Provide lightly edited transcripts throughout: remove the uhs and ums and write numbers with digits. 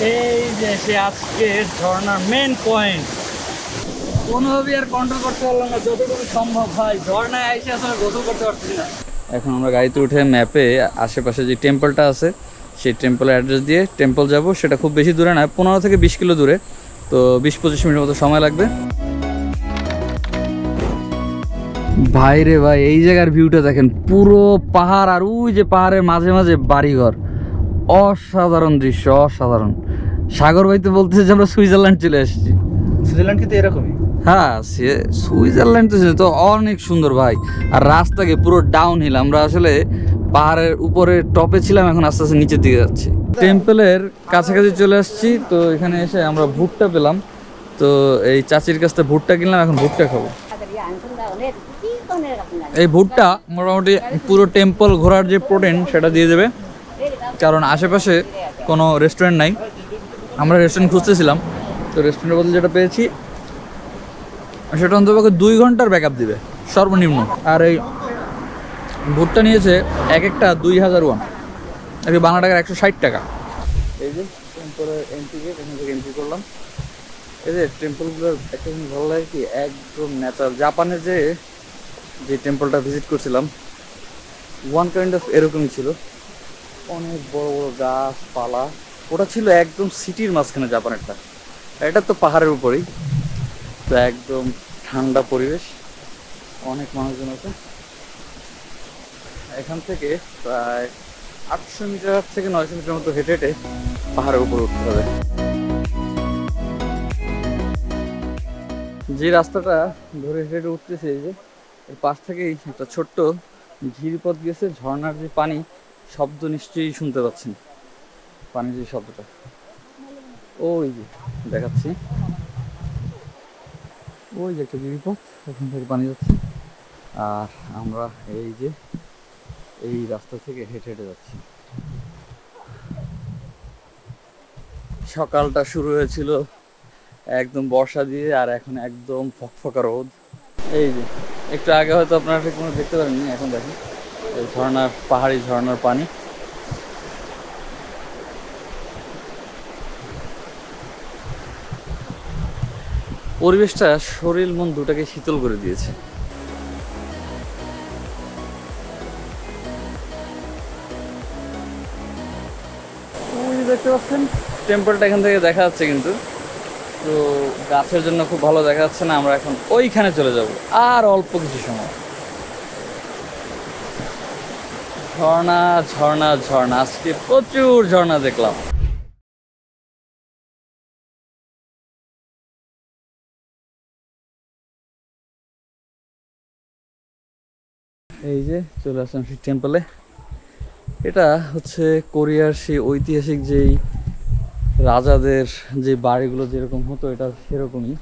এই যে সে আজকের ঝর্ণার মেন পয়েন্ট, কোনোভাবেই আর কন্ট্রোল করতে পারলাম না, যতটুকু সম্ভব ভাই ঝর্ণায় এসে আসলে গোসল করতে পারছি না। এখন আমরা গাড়িতে উঠে ম্যাপে আশেপাশে যে টেম্পলটা আছে সেই টেম্পলের অ্যাড্রেস দিয়ে টেম্পল যাব। সেটা খুব বেশি দূরে না, 15 থেকে 20 কিলো দূরে, তো 20-25 মিনিটের মতো সময় লাগবে। ভাই রে ভাই, এই জায়গার ভিউটা দেখেন, পুরো পাহাড় আর ওই যে পাহাড়ের মাঝে মাঝে বাড়িঘর, অসাধারণ দৃশ্য, অসাধারণ। সাগর ভাই তো বলতেছে যে আমরা সুইজারল্যান্ড চলে এসেছি। সুইজারল্যান্ড কিন্তু এরকমই। হ্যাঁ, সুইজারল্যান্ড তো অনেক সুন্দর ভাই। আর রাস্তাকে পুরো ডাউন হিল, আমরা আসলে পাহাড়ের উপরে টপে ছিলাম, এখন আস্তে আস্তে নিচের দিকে যাচ্ছি। টেম্পলের কাছাকাছি চলে আসছি, তো এখানে এসে আমরা ভুট্টা পেলাম, তো এই চাচির কাছ থেকে ভুট্টা কিনলাম, এখন ভুট্টা খাবো। এই ভুট্টা মোটামুটি পুরো টেম্পল ঘোরার যে প্রোটিন সেটা দিয়ে দেবে, কারণ আশেপাশে কোনো রেস্টুরেন্ট নাই। আমরা রেস্টুরেন্ট খুঁজতেছিলাম, তো রেস্টুরেন্টের বদলে যেটা পেয়েছি সেটা অন্তত 2 ঘন্টার ব্যাকআপ দিবে সর্বনিম্ন। আর এই ভুট্টা নিয়েছে এক একটা 2000 ওয়ান, আর কি বাংলা টাকার 160 টাকা। এই যে টেম্পলের এন্ট্রি গেট, এখান থেকে এন্ট্রি করলাম। এই যে টেম্পলগুলোর একটা জিনিস ভালো লাগে কি, একদম ন্যাচারাল। জাপানে যে টেম্পলটা ভিজিট করছিলাম, ওয়ান কাইন্ড অফ এরকমই ছিল, অনেক বড় বড় গাছপালা। ওটা ছিল একদম সিটির মাঝখানে জাপানেরটা, এটা তো পাহাড়ের উপরেই, তো একদম ঠান্ডা পরিবেশ, অনেক মানুষজন আছে। এখান থেকে প্রায় 800 মিটার থেকে 900 মিটার মতো হেঁটে হেঁটে পাহাড়ের উপরে উঠতে হবে। যে রাস্তাটা ধরে হেঁটে হেঁটে উঠতেছে, এই যে এর পাশ থেকেই একটা ছোট্ট ঝিরিপথ গেছে, ঝর্ণার যে পানি শব্দ নিশ্চয়ই শুনতে পাচ্ছেন, পানির যে শব্দটা ওই যে দেখাচ্ছি, ওই যে একটা গিরিপথ, ওখান থেকে পানি যাচ্ছে। আর আমরা এই যে এই রাস্তা থেকে হেঁটে হেঁটে যাচ্ছি। সকালটা শুরু হয়েছিল একদম বর্ষা দিয়ে, আর এখন একদম ফকফকা রোদ। এই যে একটু আগে হয়তো আপনারা ঠিক মতো দেখতে পারেননি, এখন দেখেন এই ঝর্ণার, পাহাড়ি ঝর্ণার পানি। পরিবেশটা শরীর মন দুটাকে শীতল করে দিয়েছে। দেখতে পাচ্ছেন টেম্পলটা এখান থেকে দেখা যাচ্ছে, কিন্তু তো গাছের জন্য খুব ভালো দেখা যাচ্ছে না। আমরা এখন ওইখানে চলে যাব আর অল্প কিছু সময়। ঝর্ণা ঝর্ণা ঝর্ণা, আজকে প্রচুর ঝর্ণা দেখলাম। এই যে চলে আসলাম সেই টেম্পলে। এটা হচ্ছে কোরিয়ার সেই ঐতিহাসিক যেই রাজাদের যে বাড়িগুলো যেরকম হতো, এটা সেরকমই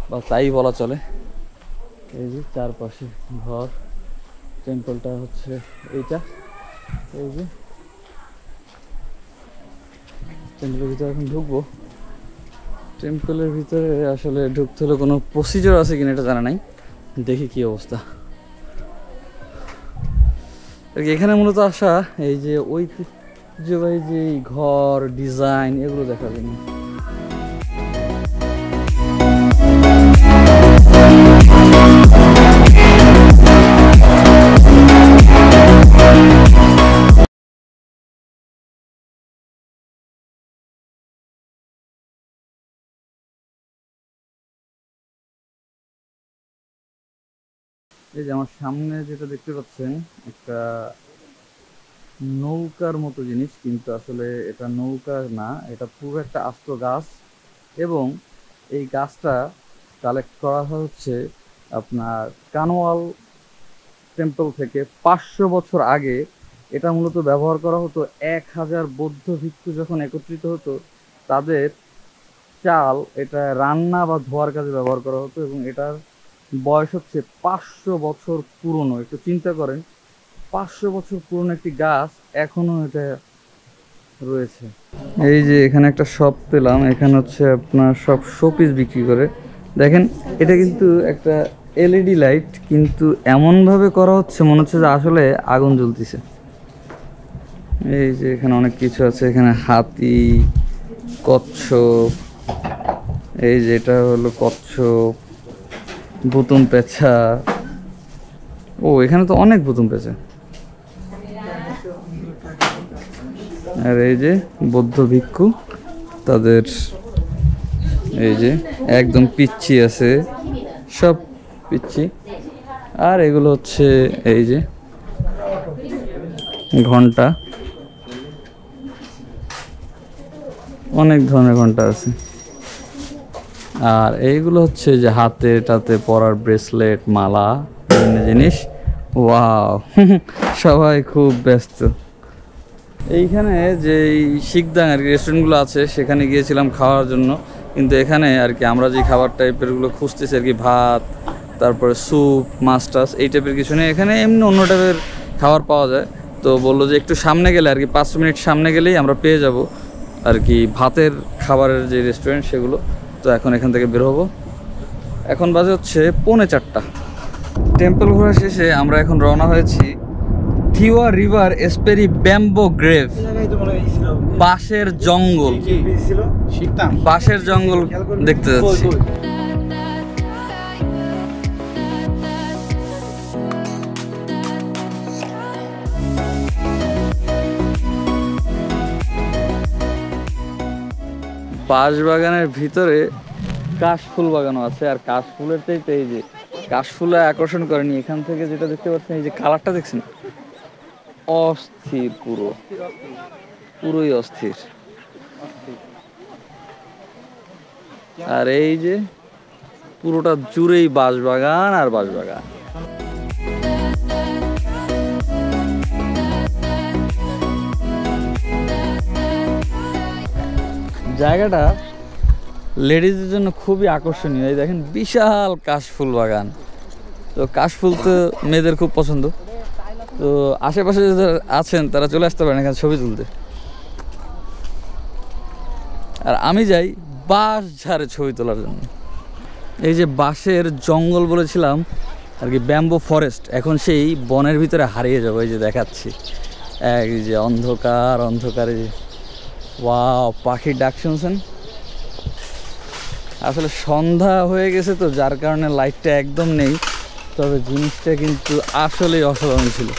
বা তাই বলা চলে। এই যে চারপাশে ঘর, টেম্পলটা হচ্ছে এইটা। এই যে টেম্পলের ভিতরে এখন ঢুকবো। টেম্পলের ভিতরে আসলে ঢুকতে হলে কোনো প্রসিজার আছে কিনা এটা জানা নাই, দেখি কি অবস্থা। এখানে মূলত আসা এই যে ঐতিহ্যবাহী যে ঘর, ডিজাইন, এগুলো দেখার জন্য। এই যে আমার সামনে যেটা দেখতে পাচ্ছেন, একটা নৌকার মতো জিনিস, কিন্তু আসলে এটা নৌকা না, এটা পুরো একটা আস্ত গাছ। এবং এই গাছটা কালেক্ট করা হচ্ছে আপনার কানওয়াল টেম্পল থেকে 500 বছর আগে। এটা মূলত ব্যবহার করা হতো 1000 বৌদ্ধ ভিক্ষু যখন একত্রিত হতো, তাদের চাল এটা রান্না বা ধোয়ার কাজে ব্যবহার করা হতো। এবং এটার বয়স হচ্ছে 500 বছর পুরনো। একটু চিন্তা করেন, 500 বছর পুরনো একটি গাছ এখনো এটা রয়েছে। এই যে এখানে একটা শপ পেলাম, এখানে হচ্ছে আপনার সব শোপিস বিক্রি করে। দেখেন এটা কিন্তু একটা এলইডি লাইট, কিন্তু এমনভাবে করা হচ্ছে মনে হচ্ছে যে আসলে আগুন জ্বলতেছে। এই যে এখানে অনেক কিছু আছে, এখানে হাতি, কচ্ছপ, এই যেটা হলো কচ্ছপ, বুতুম পেঁচা। ও এখানে তো অনেক বুতুম পেঁচা। আর এই যে বৌদ্ধ ভিক্ষু, তাদের এই যে একদম পিচ্ছি আছে, সব পিচ্ছি। আর এগুলো হচ্ছে এই যে ঘন্টা, অনেক ধরনের ঘন্টা আছে। আর এইগুলো হচ্ছে যে হাতে টাতে পরার ব্রেসলেট, মালা, বিভিন্ন জিনিস। ওয়াও সবাই খুব ব্যস্ত। এইখানে যে শিকদাং আর কি রেস্টুরেন্টগুলো আছে সেখানে গিয়েছিলাম খাওয়ার জন্য, কিন্তু এখানে আর কি আমরা যে খাবার টাইপেরগুলো খুঁজতেছি আর কি, ভাত, তারপরে স্যুপ, মাছ টাছ, এই টাইপের কিছু নেই এখানে। এমনি অন্য টাইপের খাবার পাওয়া যায়। তো বললো যে একটু সামনে গেলে আর কি 5 মিনিট সামনে গেলেই আমরা পেয়ে যাব আর কি ভাতের খাবারের যে রেস্টুরেন্ট সেগুলো। তো এখন এখান থেকে বের হবো। এখন বাজে হচ্ছে 3:45। টেম্পল ঘোরা শেষে আমরা এখন রওনা হয়েছি থিওয়া রিভার এসপেরি ব্যাম্বো গ্রেভ, বাঁশের জঙ্গল। বাঁশের জঙ্গল দেখতে যাচ্ছি। বাঁশবাগানের ভিতরে কাশফুল বাগানও আছে। আর কাশফুলের চাইতে এই যে কাশফুলে আকর্ষণ করেনি, এখান থেকে যেটা দেখতে পাচ্ছেন এই যে কালারটা দেখছেন, অস্থির, পুরোই অস্থির। আর এই যে পুরোটা জুড়েই বাঁশবাগান আর বাঁশবাগান। জায়গাটা লেডিজদের জন্য খুবই আকর্ষণীয়। এই দেখেন বিশাল কাশফুল বাগান। তো কাশফুল তো মেয়েদের খুব পছন্দ। তো আশেপাশে যারা আছেন তারা চলে আসতে পারেন এখানে ছবি তুলতে। আর আমি যাই বাঁশ ঝাড়ে ছবি তোলার জন্য। এই যে বাঁশের জঙ্গল বলেছিলাম আর কি, ব্যাম্বো ফরেস্ট, এখন সেই বনের ভিতরে হারিয়ে যাবো। এই যে দেখাচ্ছি, এই যে অন্ধকার অন্ধকারে, ওয়াও পাখির ডাক শুনছেন। আসলে সন্ধ্যা হয়ে গেছে তো যার কারণে লাইটটা একদম নেই, তবে জিনিসটা কিন্তু আসলেই অসাধারণ ছিল।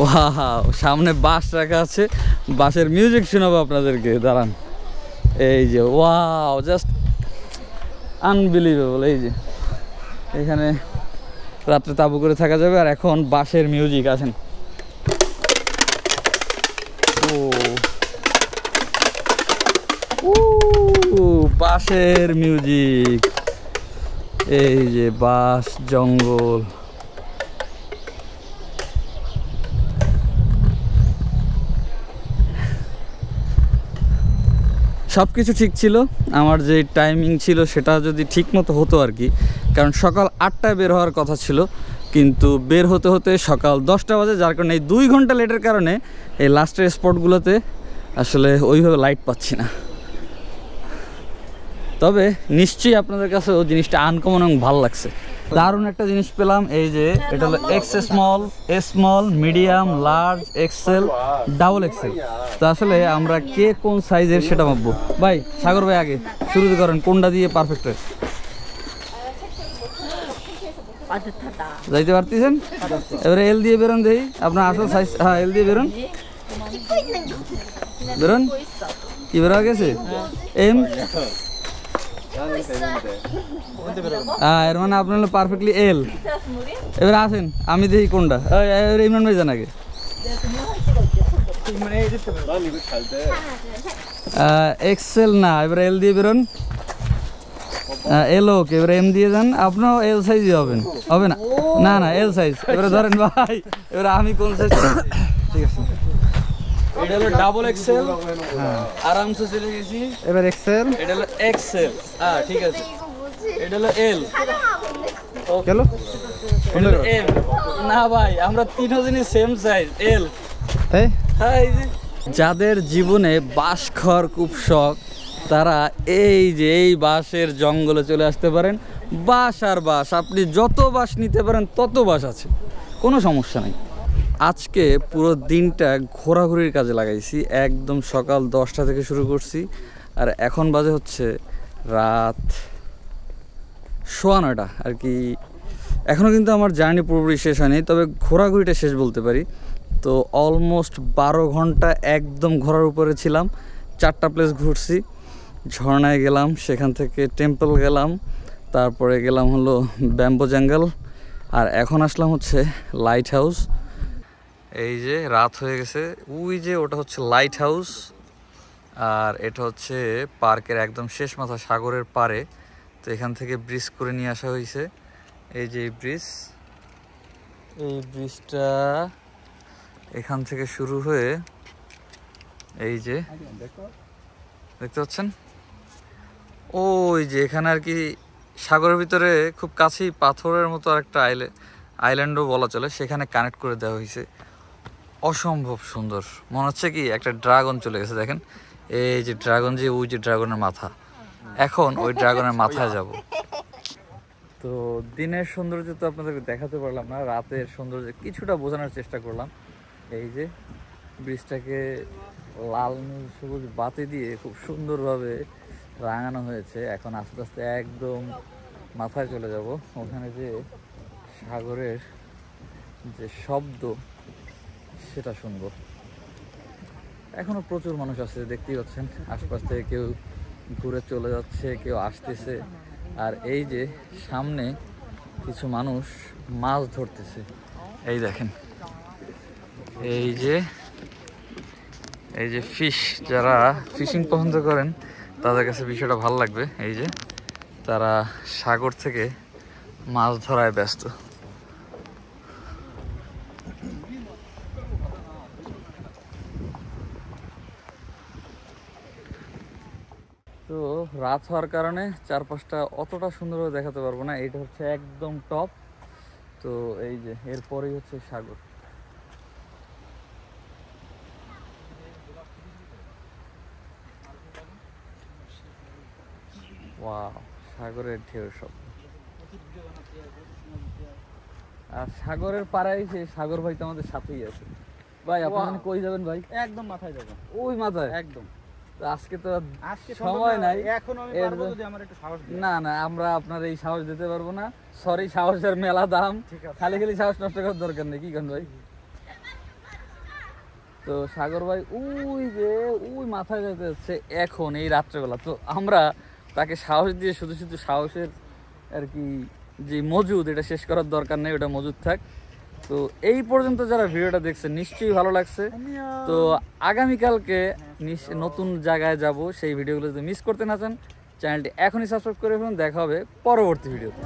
ওয়াও সামনে বাঁশ রাখা আছে, বাঁশের মিউজিক শোনাবো আপনাদেরকে, দাঁড়ান। এই যে ওয়াও জাস্ট আনবিলিভেবল। এই যে এখানে রাত্রে তাবু করে থাকা যাবে। আর এখন বাঁশের মিউজিক, আসেন। ও বাঁশের মিউজিক, এই যে বাঁশ জঙ্গল। সব কিছু ঠিক ছিল, আমার যে টাইমিং ছিল সেটা যদি ঠিক মতো হতো আর কি, কারণ সকাল 8টায় বের হওয়ার কথা ছিল, কিন্তু বের হতে হতে সকাল 10টা বাজে। যার কারণে এই 2 ঘন্টা লেটের কারণে এই লাস্টের স্পটগুলোতে আসলে ওইভাবে লাইট পাচ্ছি না। তবে নিশ্চয়ই আপনাদের কাছেও জিনিসটা আনকমন এবং ভালো লাগছে। দারুণ একটা জিনিস পেলাম। এই যে এটা হলো X small, S small, medium, large, XL, double XL. তো আসলে আমরা কে কোন সাইজের সেটা ভাববো। ভাই সাগর ভাই আগে শুরু করেন, কোনটা দিয়ে পারফেক্ট হয়? যাইতে পারতেছেন? এবারে এল দিয়ে বেরোন, দেখি আপনার আসল সাইজ। হ্যাঁ এল দিয়ে বেরোন, বেরোন। কি বেরো গেছে? এম। এর মানে আপনার পারফেক্টলি এল। এবার আসেন আমি দেখি কোনটা। ইমরান ভাই জান আগে। এক্সেল না, এবার এল দিয়ে বেরোন। এল ওকে, এবার এম দিয়ে যান। আপনারও এল সাইজই হবেন, হবে না? না না এল সাইজ। এবারে ধরেন ভাই, এবার আমি কোন সাইজ? ঠিক আছে, এটা হলো ডাবল এক্সেল। আরামসে চলে গেছি। এবার এক্সেল, এটা হলো এক্সেল। ঠিক আছে, এটা হলো এল। কেন এম? না ভাই, আমরা তিনজনই সেম সাইজ এল। হ্যাঁ, যাদের জীবনে বাঁশ খাওয়ার খুব শখ তারা এই যে এই বাঁশের জঙ্গলে চলে আসতে পারেন। বাঁশ আর বাঁশ, আপনি যত বাঁশ নিতে পারেন তত বাঁশ আছে, কোনো সমস্যা নেই। আজকে পুরো দিনটা ঘোরাঘুরির কাজে লাগাইছি। একদম সকাল 10টা থেকে শুরু করছি, আর এখন বাজে হচ্ছে রাত 9:15 আর কি। এখনও কিন্তু আমার জার্নি পুরোপুরি শেষ হয়নি, তবে ঘোরাঘুরিটা শেষ বলতে পারি। তো অলমোস্ট 12 ঘন্টা একদম ঘোরার উপরে ছিলাম। 4টা প্লেস ঘুরছি, ঝর্ণায় গেলাম, সেখান থেকে টেম্পল গেলাম, তারপরে গেলাম হলো ব্যাম্বো জঙ্গল, আর এখন আসলাম হচ্ছে লাইট হাউস। এই যে রাত হয়ে গেছে, ওই যে ওটা হচ্ছে লাইট হাউস, আর এটা হচ্ছে পার্কের একদম শেষ মাথা সাগরের পাড়ে। তো এখান থেকে ব্রিজ করে নিয়ে আসা হয়েছে। এই যে এই ব্রিজটা এখান থেকে শুরু হয়ে এই যে দেখতে পাচ্ছেন, ওই যে এখানে আর কি সাগরের ভিতরে খুব কাছেই পাথরের মতো আরেকটা আইল্যান্ডও বলা চলে, সেখানে কানেক্ট করে দেওয়া হয়েছে। অসম্ভব সুন্দর, মনে হচ্ছে কি একটা ড্রাগন চলে গেছে। দেখেন এই যে ড্রাগন, যে ওই যে ড্রাগনের মাথা, এখন ওই ড্রাগনের মাথায় যাব। তো দিনের সৌন্দর্য তো আপনাদেরকে দেখাতে পারলাম না, রাতের সৌন্দর্য কিছুটা বোঝানোর চেষ্টা করলাম। এই যে ব্রিজটাকে লাল নীল সবুজ বাতি দিয়ে খুব সুন্দরভাবে রাঙানো হয়েছে। এখন আস্তে আস্তে একদম মাথায় চলে যাব, ওখানে যে সাগরের যে শব্দ সেটা শুনবো। এখনো প্রচুর মানুষ আছে, দেখতেই পাচ্ছেন আশপাশ থেকে কেউ ঘুরে চলে যাচ্ছে, কেউ আসতেছে। আর এই যে সামনে কিছু মানুষ মাছ ধরতেছে, এই দেখেন। এই যে ফিশ, যারা ফিশিং পছন্দ করেন তাদের কাছে বিষয়টা ভালো লাগবে। এই যে তারা সাগর থেকে মাছ ধরায় ব্যস্ত। তো রাত হওয়ার কারণে চারপাশটা অতটা সুন্দরভাবে দেখাতে পারবো না। এটা হচ্ছে একদম টপ। তো এই যে এরপরেই হচ্ছে সাগর। ওয়াও, সাগরের ঢেউ সব। আর সাগরের পাড়ায় সেই সাগর ভাই তো আমাদের সাথেই আছে। ভাই আপনি কই যাবেন ভাই? একদম মাথায় যাবেন। ওই মাথায় একদম। আজকে তো সময় নাই, এখন আমি পারবো যদি আমার একটু সাহস দেন। না না, আমরা আপনার এই সাহস দিতে পারবো না। সরি, সাহসের মেলা দাম, খালি খালি সাহস নষ্ট করার দরকার নেই। কি করেন ভাই? তো সাগর ভাই ওই মাথায় যেতে হচ্ছে এখন এই রাত্রেবেলা। তো আমরা তাকে সাহস দিয়ে শুধু শুধু সাহসের আর কি যে মজুদ, এটা শেষ করার দরকার নেই, ওটা মজুদ থাক। তো এই পর্যন্ত যারা ভিডিওটা দেখছেন নিশ্চয়ই ভালো লাগছে। তো আগামীকালকে নতুন জায়গায় যাব, সেই ভিডিওগুলো যদি মিস করতে না চান চ্যানেলটি এখনই সাবস্ক্রাইব করে ফেলুন। দেখা হবে পরবর্তী ভিডিওতে।